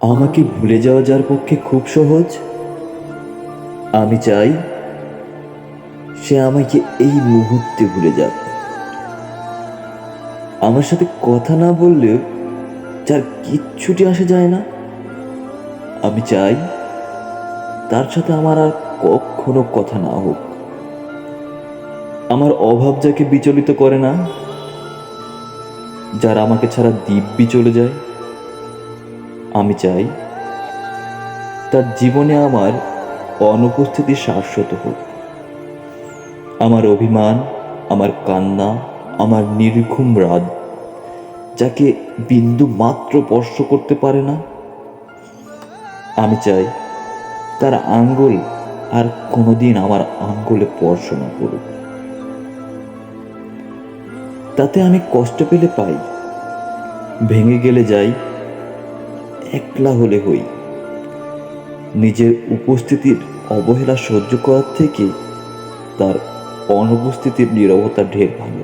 আমাকে ভুলে যাওয়া যার পক্ষে খুব সহজ, আমি চাই সে আমাকে এই মুহূর্তে ভুলে যাক। আমার সাথে কথা না বললেও যার কিচ্ছুটি আসে যায় না, আমি চাই তার সাথে আমার আর কখনো কথা না হোক। আমার অভাব যাকে বিচলিত করে না, যারা আমাকে ছাড়া দিব্যি চলে যায়, আমি চাই তার জীবনে আমার অনুপস্থিতি শাশ্বত হোক। আমার অভিমান, আমার কান্না, আমার নির্ঘুম রাত যাকে বিন্দু মাত্র স্পর্শ করতে পারে না, আমি চাই তার আঙ্গুল আর কোনোদিন আমার আঙ্গুলে স্পর্শ না করুক। তাতে আমি কষ্ট পেলে পাই, ভেঙে গেলে যাই, একলা হলে হই। নিজের উপস্থিতির অবহেলা সহ্য করার থেকে তার অনুপস্থিতির নীরবতা ঢের ভালো।